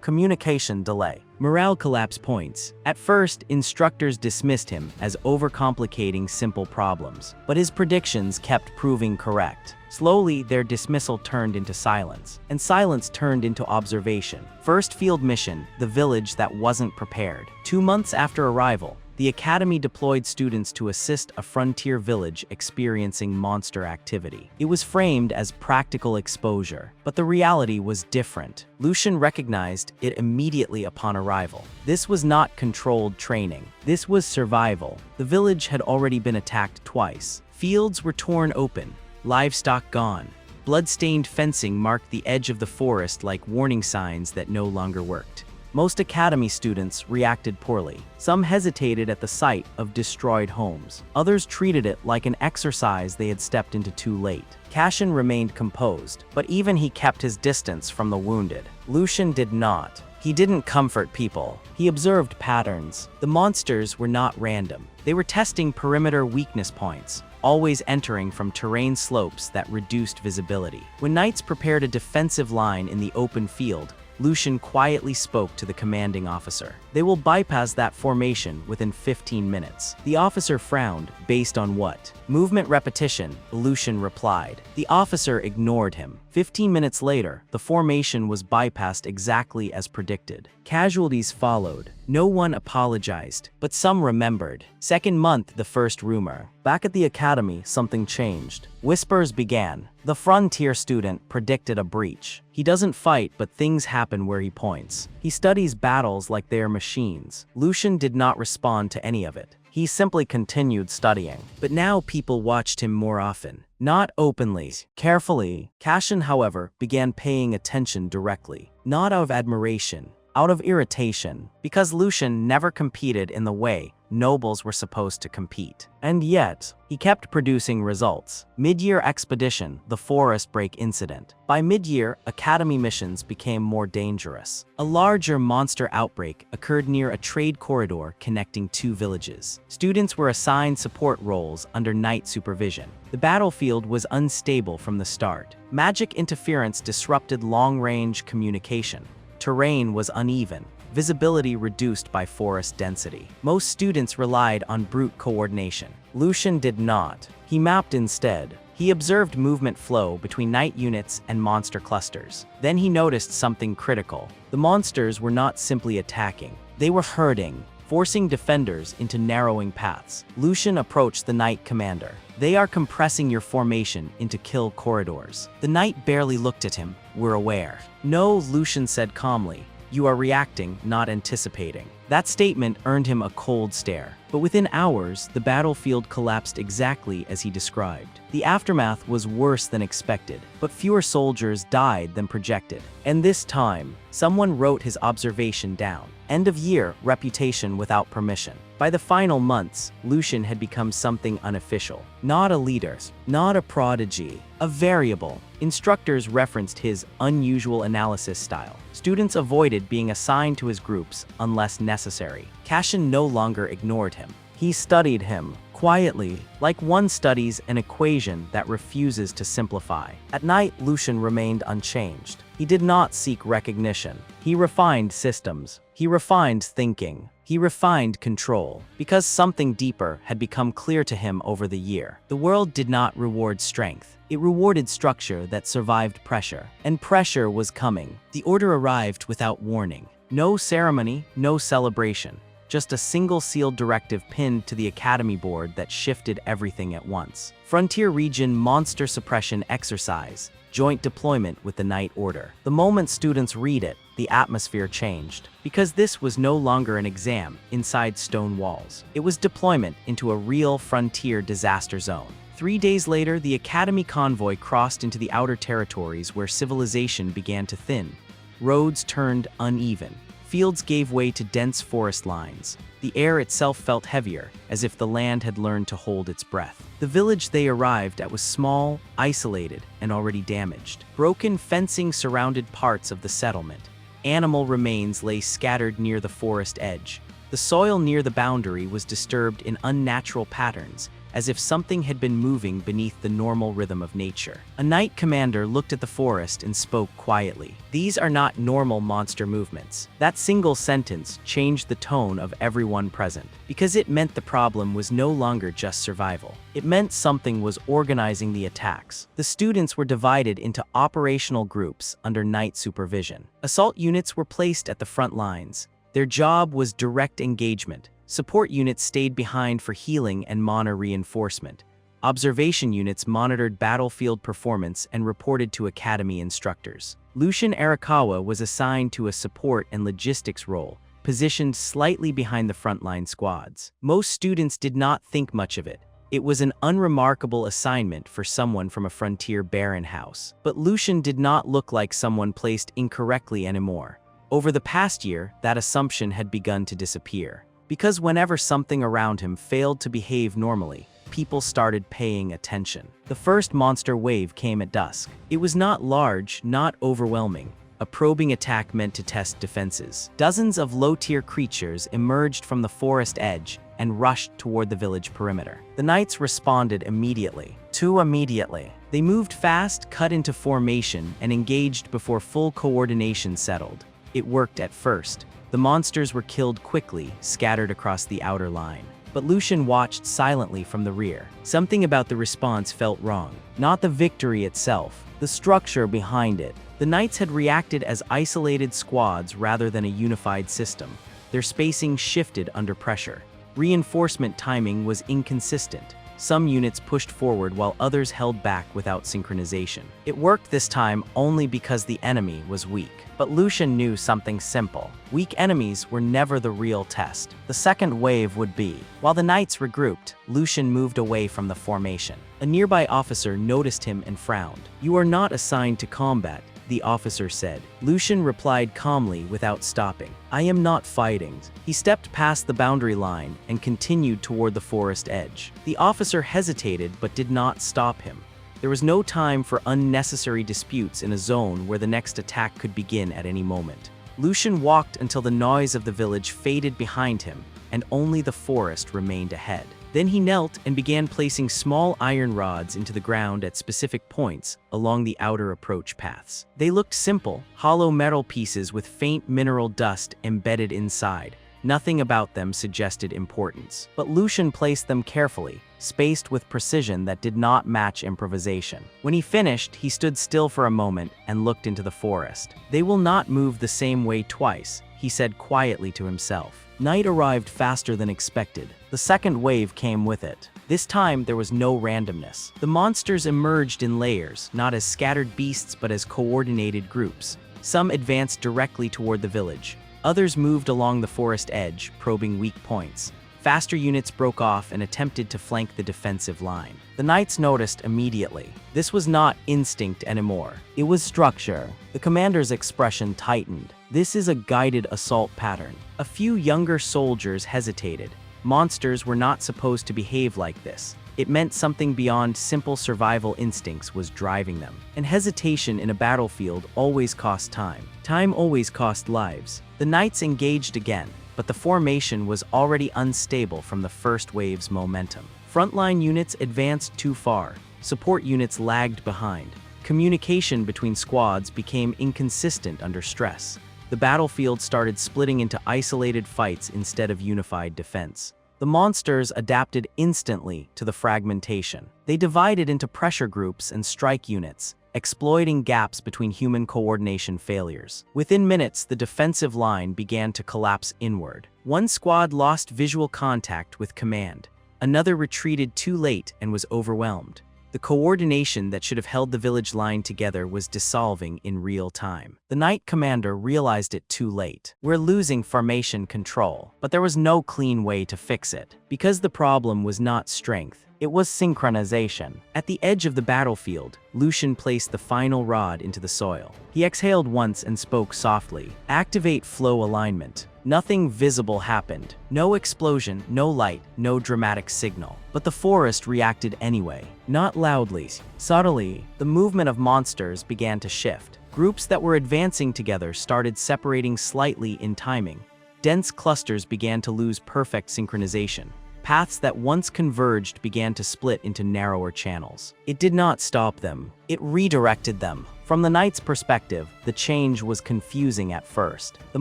communication delay, morale collapse points. At first, instructors dismissed him as overcomplicating simple problems, but his predictions kept proving correct. Slowly, their dismissal turned into silence, and silence turned into observation. First field mission, the village that wasn't prepared. 2 months after arrival, the academy deployed students to assist a frontier village experiencing monster activity. It was framed as practical exposure, but the reality was different. Lucian recognized it immediately upon arrival. This was not controlled training. This was survival. The village had already been attacked twice. Fields were torn open, livestock gone. Blood-stained fencing marked the edge of the forest like warning signs that no longer worked. Most academy students reacted poorly. Some hesitated at the sight of destroyed homes. Others treated it like an exercise they had stepped into too late. Cassian remained composed, but even he kept his distance from the wounded. Lucian did not. He didn't comfort people. He observed patterns. The monsters were not random. They were testing perimeter weakness points, always entering from terrain slopes that reduced visibility. When knights prepared a defensive line in the open field, Lucian quietly spoke to the commanding officer. "They will bypass that formation within 15 minutes. The officer frowned. "Based on what?" "Movement repetition," Lucian replied. The officer ignored him. 15 minutes later, the formation was bypassed exactly as predicted. Casualties followed. No one apologized, but some remembered. Second month, the first rumor. Back at the academy, something changed. Whispers began. The frontier student predicted a breach. He doesn't fight, but things happen where he points. He studies battles like they are machines. Lucian did not respond to any of it. He simply continued studying. But now people watched him more often. Not openly, carefully. Cassian, however, began paying attention directly. Not out of admiration, out of irritation. Because Lucian never competed in the way nobles were supposed to compete. And yet, he kept producing results. Mid-year expedition, the forest break incident. By mid-year, academy missions became more dangerous. A larger monster outbreak occurred near a trade corridor connecting 2 villages. Students were assigned support roles under knight supervision. The battlefield was unstable from the start. Magic interference disrupted long-range communication. Terrain was uneven, visibility reduced by forest density. Most students relied on brute coordination. Lucian did not. He mapped instead. He observed movement flow between knight units and monster clusters. Then he noticed something critical. The monsters were not simply attacking. They were herding, forcing defenders into narrowing paths. Lucian approached the knight commander. They are compressing your formation into kill corridors. The knight barely looked at him. We're aware. No, Lucian said calmly. You are reacting, not anticipating. That statement earned him a cold stare. But within hours, the battlefield collapsed exactly as he described. The aftermath was worse than expected, but fewer soldiers died than projected. And this time, someone wrote his observation down. End of year, reputation without permission. By the final months, Lucian had become something unofficial. Not a leader, not a prodigy, a variable. Instructors referenced his unusual analysis style. Students avoided being assigned to his groups unless necessary. Cashin no longer ignored him. He studied him, quietly, like one studies an equation that refuses to simplify. At night, Lucian remained unchanged. He did not seek recognition. He refined systems. He refined thinking. He refined control, because something deeper had become clear to him over the year. The world did not reward strength. It rewarded structure that survived pressure. And pressure was coming. The order arrived without warning. No ceremony, no celebration. Just a single sealed directive pinned to the academy board that shifted everything at once. Frontier Region Monster Suppression Exercise. Joint deployment with the Night Order. The moment students read it, the atmosphere changed. Because this was no longer an exam inside stone walls. It was deployment into a real frontier disaster zone. 3 days later, the Academy convoy crossed into the outer territories where civilization began to thin. Roads turned uneven. Fields gave way to dense forest lines. The air itself felt heavier, as if the land had learned to hold its breath. The village they arrived at was small, isolated, and already damaged. Broken fencing surrounded parts of the settlement. Animal remains lay scattered near the forest edge. The soil near the boundary was disturbed in unnatural patterns, as if something had been moving beneath the normal rhythm of nature. A knight commander looked at the forest and spoke quietly. These are not normal monster movements. That single sentence changed the tone of everyone present, because it meant the problem was no longer just survival. It meant something was organizing the attacks. The students were divided into operational groups under knight supervision. Assault units were placed at the front lines. Their job was direct engagement. Support units stayed behind for healing and mana reinforcement. Observation units monitored battlefield performance and reported to academy instructors. Renji Arakawa was assigned to a support and logistics role, positioned slightly behind the frontline squads. Most students did not think much of it. It was an unremarkable assignment for someone from a frontier baron house. But Lucian did not look like someone placed incorrectly anymore. Over the past year, that assumption had begun to disappear. Because whenever something around him failed to behave normally, people started paying attention. The first monster wave came at dusk. It was not large, not overwhelming. A probing attack meant to test defenses. Dozens of low-tier creatures emerged from the forest edge and rushed toward the village perimeter. The knights responded immediately. Too immediately. They moved fast, cut into formation, and engaged before full coordination settled. It worked at first. The monsters were killed quickly, scattered across the outer line. But Lucian watched silently from the rear. Something about the response felt wrong. Not the victory itself, the structure behind it. The knights had reacted as isolated squads rather than a unified system. Their spacing shifted under pressure. Reinforcement timing was inconsistent. Some units pushed forward while others held back without synchronization. It worked this time only because the enemy was weak. But Lucian knew something simple. Weak enemies were never the real test. The second wave would be. While the knights regrouped, Lucian moved away from the formation. A nearby officer noticed him and frowned. "You are not assigned to combat," the officer said. Lucian replied calmly without stopping. "I am not fighting." He stepped past the boundary line and continued toward the forest edge. The officer hesitated but did not stop him. There was no time for unnecessary disputes in a zone where the next attack could begin at any moment. Lucian walked until the noise of the village faded behind him and only the forest remained ahead. Then he knelt and began placing small iron rods into the ground at specific points along the outer approach paths. They looked simple, hollow metal pieces with faint mineral dust embedded inside. Nothing about them suggested importance. But Lucian placed them carefully, spaced with precision that did not match improvisation. When he finished, he stood still for a moment and looked into the forest. "They will not move the same way twice," he said quietly to himself. Night arrived faster than expected. The second wave came with it. This time, there was no randomness. The monsters emerged in layers, not as scattered beasts but as coordinated groups. Some advanced directly toward the village. Others moved along the forest edge, probing weak points. Faster units broke off and attempted to flank the defensive line. The knights noticed immediately. This was not instinct anymore. It was structure. The commander's expression tightened. This is a guided assault pattern. A few younger soldiers hesitated. Monsters were not supposed to behave like this. It meant something beyond simple survival instincts was driving them. And hesitation in a battlefield always costs time. Time always costs lives. The knights engaged again, but the formation was already unstable from the first wave's momentum. Frontline units advanced too far. Support units lagged behind. Communication between squads became inconsistent under stress. The battlefield started splitting into isolated fights instead of unified defense. The monsters adapted instantly to the fragmentation. They divided into pressure groups and strike units, exploiting gaps between human coordination failures. Within minutes, the defensive line began to collapse inward. One squad lost visual contact with command. Another retreated too late and was overwhelmed. The coordination that should have held the village line together was dissolving in real time. The knight commander realized it too late. "We're losing formation control," but there was no clean way to fix it. Because the problem was not strength, it was synchronization. At the edge of the battlefield, Lucian placed the final rod into the soil. He exhaled once and spoke softly. "Activate flow alignment." Nothing visible happened. No explosion, no light, no dramatic signal. But the forest reacted anyway. Not loudly, subtly. The movement of monsters began to shift. Groups that were advancing together started separating slightly in timing. Dense clusters began to lose perfect synchronization. Paths that once converged began to split into narrower channels. It did not stop them. It redirected them. From the knight's perspective, the change was confusing at first. The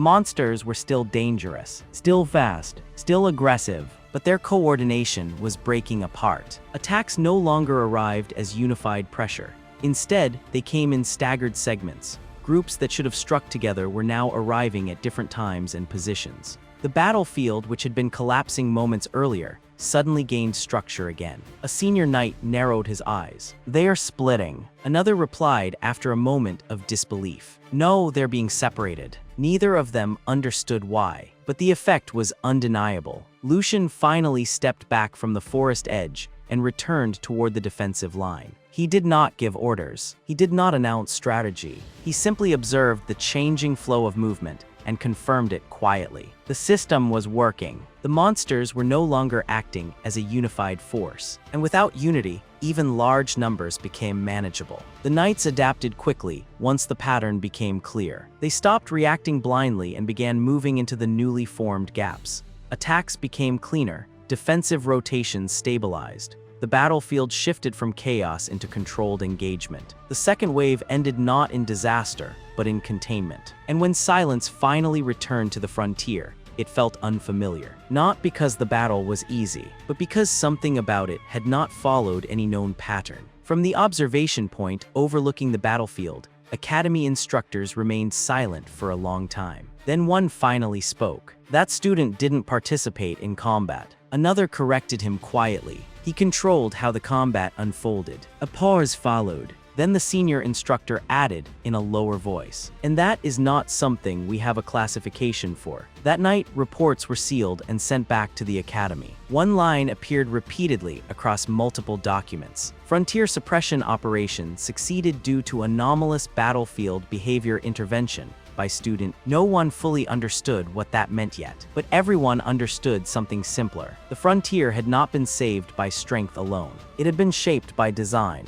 monsters were still dangerous, still fast, still aggressive, but their coordination was breaking apart. Attacks no longer arrived as unified pressure. Instead, they came in staggered segments. Groups that should have struck together were now arriving at different times and positions. The battlefield, which had been collapsing moments earlier, suddenly gained structure again. A senior knight narrowed his eyes. "They are splitting." Another replied after a moment of disbelief. "No, they're being separated." Neither of them understood why, but the effect was undeniable. Lucian finally stepped back from the forest edge and returned toward the defensive line. He did not give orders. He did not announce strategy. He simply observed the changing flow of movement and confirmed it quietly. The system was working. The monsters were no longer acting as a unified force. And without unity, even large numbers became manageable. The knights adapted quickly once the pattern became clear. They stopped reacting blindly and began moving into the newly formed gaps. Attacks became cleaner. Defensive rotations stabilized. The battlefield shifted from chaos into controlled engagement. The second wave ended not in disaster, but in containment. And when silence finally returned to the frontier, it felt unfamiliar. Not because the battle was easy, but because something about it had not followed any known pattern. From the observation point overlooking the battlefield, academy instructors remained silent for a long time. Then one finally spoke. That student didn't participate in combat. Another corrected him quietly. He controlled how the combat unfolded. A pause followed. Then the senior instructor added in a lower voice, "And that is not something we have a classification for." That night, reports were sealed and sent back to the academy. One line appeared repeatedly across multiple documents. Frontier suppression operation succeeded due to anomalous battlefield behavior intervention by student. No one fully understood what that meant yet, but everyone understood something simpler. The frontier had not been saved by strength alone. It had been shaped by design.